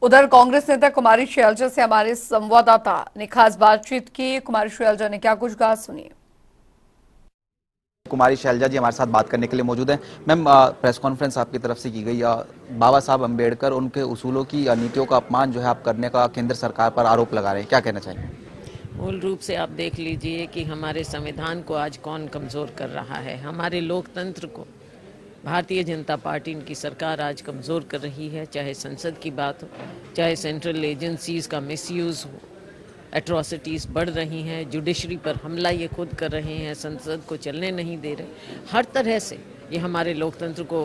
उधर कांग्रेस नेता कुमारी शैलजा से हमारे संवाददाता ने खास बातचीत की। कुमारी शैलजा ने क्या कुछ कहा, सुनिए। कुमारी शैलजा जी हमारे साथ बात करने के लिए मौजूद हैं। मैम, प्रेस कॉन्फ्रेंस आपकी तरफ से की गई, बाबा साहब अंबेडकर उनके उसूलों की नीतियों का अपमान जो है आप करने का केंद्र सरकार पर आरोप लगा रहे हैं, क्या कहना चाहिए? मूल रूप से आप देख लीजिए कि हमारे संविधान को आज कौन कमज़ोर कर रहा है। हमारे लोकतंत्र को भारतीय जनता पार्टी की सरकार आज कमज़ोर कर रही है। चाहे संसद की बात हो, चाहे सेंट्रल एजेंसीज़ का मिसयूज़ हो, एट्रॉसिटीज़ बढ़ रही हैं, जुडिशरी पर हमला ये खुद कर रहे हैं, संसद को चलने नहीं दे रहे। हर तरह से ये हमारे लोकतंत्र को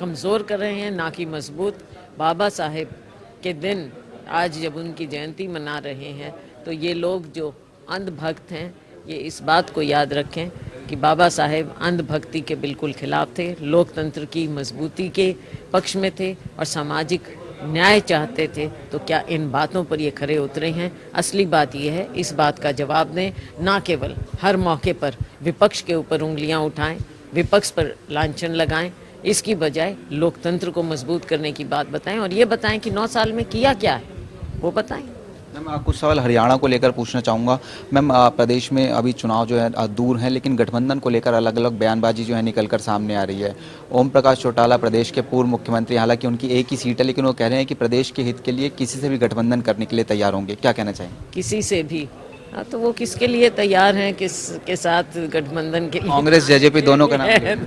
कमज़ोर कर रहे हैं, ना कि मजबूत। बाबा साहेब के दिन आज जब उनकी जयंती मना रहे हैं तो ये लोग जो अंधभक्त हैं ये इस बात को याद रखें कि बाबा साहेब अंधभक्ति के बिल्कुल खिलाफ थे, लोकतंत्र की मजबूती के पक्ष में थे और सामाजिक न्याय चाहते थे। तो क्या इन बातों पर ये खरे उतरे हैं? असली बात ये है, इस बात का जवाब दें, ना केवल हर मौके पर विपक्ष के ऊपर उंगलियां उठाएं, विपक्ष पर लांछन लगाएं। इसकी बजाय लोकतंत्र को मजबूत करने की बात बताएं और ये बताएं कि 9 साल में किया क्या है, वो बताएं। मैम, कुछ सवाल हरियाणा को लेकर पूछना चाहूँगा। मैम, प्रदेश में अभी चुनाव जो है दूर हैं, लेकिन गठबंधन को लेकर अलग अलग बयानबाजी जो है निकलकर सामने आ रही है। ओम प्रकाश चौटाला प्रदेश के पूर्व मुख्यमंत्री, हालांकि उनकी एक ही सीट है, लेकिन वो कह रहे हैं कि प्रदेश के हित के लिए किसी से भी गठबंधन करने के लिए तैयार होंगे, क्या कहना चाहिए? किसी से भी? हाँ, तो वो किसके लिए तैयार हैं, किसके साथ गठबंधन के लिए? कांग्रेस जेजेपी दोनों का नाम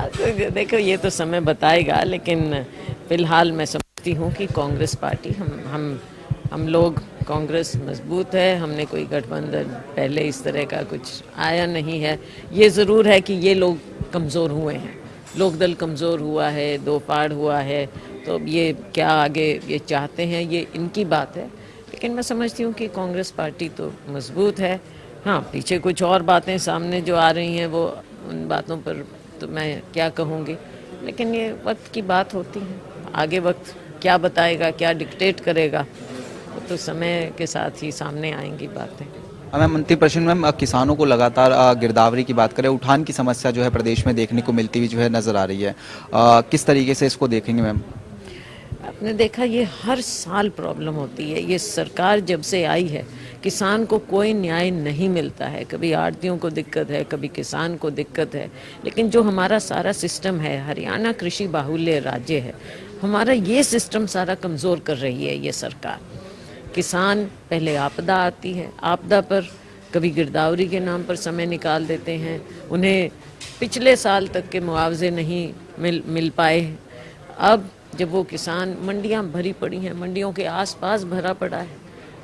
तो देखो, ये तो समय बताएगा, लेकिन फिलहाल मैं समझती हूँ कि कांग्रेस पार्टी हम लोग, कांग्रेस मजबूत है। हमने कोई गठबंधन पहले इस तरह का कुछ आया नहीं है। ये ज़रूर है कि ये लोग कमज़ोर हुए हैं, लोकदल कमज़ोर हुआ है, दो फाड़ हुआ है। तो अब ये क्या आगे ये चाहते हैं, ये इनकी बात है। लेकिन मैं समझती हूँ कि कांग्रेस पार्टी तो मजबूत है। हाँ, पीछे कुछ और बातें सामने जो आ रही हैं, वो उन बातों पर तो मैं क्या कहूँगी, लेकिन ये वक्त की बात होती है। आगे वक्त क्या बताएगा, क्या डिक्टेट करेगा, तो समय के साथ ही सामने आएंगी बातें। मैम, अंतिम प्रश्न। मैम, किसानों को लगातार गिरदावरी की बात करें, उठान की समस्या जो है प्रदेश में देखने को मिलती हुई जो है नज़र आ रही है, किस तरीके से इसको देखेंगे मैम? आपने देखा, ये हर साल प्रॉब्लम होती है। ये सरकार जब से आई है, किसान को कोई न्याय नहीं मिलता है। कभी आड़तियों को दिक्कत है, कभी किसान को दिक्कत है। लेकिन जो हमारा सारा सिस्टम है, हरियाणा कृषि बाहुल्य राज्य है, हमारा ये सिस्टम सारा कमज़ोर कर रही है ये सरकार। किसान पहले आपदा आती है, आपदा पर कभी गिरदावरी के नाम पर समय निकाल देते हैं, उन्हें पिछले साल तक के मुआवजे नहीं मिल पाए। अब जब वो किसान, मंडियां भरी पड़ी हैं, मंडियों के आसपास भरा पड़ा है,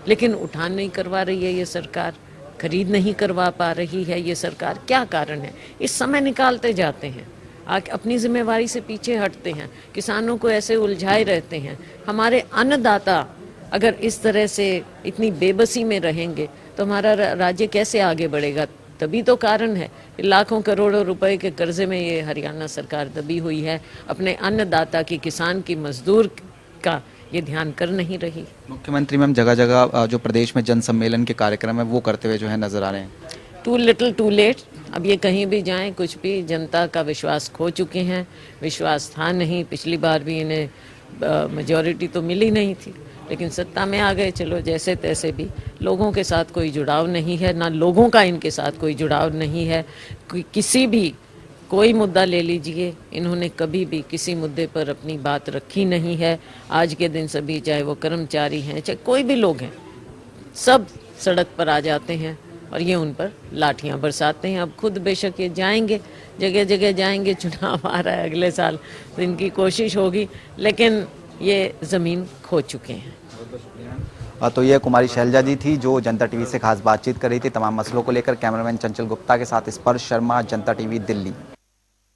लेकिन उठान नहीं करवा रही है ये सरकार, खरीद नहीं करवा पा रही है ये सरकार। क्या कारण है? इस समय निकालते जाते हैं, अपनी जिम्मेवारी से पीछे हटते हैं, किसानों को ऐसे उलझाए रहते हैं। हमारे अन्नदाता अगर इस तरह से इतनी बेबसी में रहेंगे तो हमारा राज्य कैसे आगे बढ़ेगा? तभी तो कारण है लाखों करोड़ों रुपए के कर्जे में ये हरियाणा सरकार दबी हुई है। अपने अन्नदाता की, किसान की, मजदूर का ये ध्यान कर नहीं रही। मुख्यमंत्री मैम जगह जगह जो प्रदेश में जन सम्मेलन के कार्यक्रम है वो करते हुए जो है नजर आ रहे हैं। Too little too late. अब ये कहीं भी जाएं, कुछ भी, जनता का विश्वास खो चुके हैं। विश्वास था नहीं, पिछली बार भी इन्हें मेजॉरिटी तो मिली नहीं थी, लेकिन सत्ता में आ गए। चलो, जैसे तैसे भी। लोगों के साथ कोई जुड़ाव नहीं है, ना लोगों का इनके साथ कोई जुड़ाव नहीं है। किसी भी कोई मुद्दा ले लीजिए, इन्होंने कभी भी किसी मुद्दे पर अपनी बात रखी नहीं है। आज के दिन सभी, चाहे वो कर्मचारी हैं, चाहे कोई भी लोग हैं, सब सड़क पर आ जाते हैं और ये उन पर लाठियां बरसाते हैं। अब खुद बेशक ये जाएंगे, जगह जगह जाएंगे, चुनाव आ रहा है अगले साल, तो इनकी कोशिश होगी, लेकिन ये ज़मीन खो चुके हैं। तो ये कुमारी शैलजा जी थी जो जनता टीवी से खास बातचीत कर रही थी तमाम मसलों को लेकर। कैमरामैन चंचल गुप्ता के साथ स्पर्श शर्मा, जनता टीवी, दिल्ली।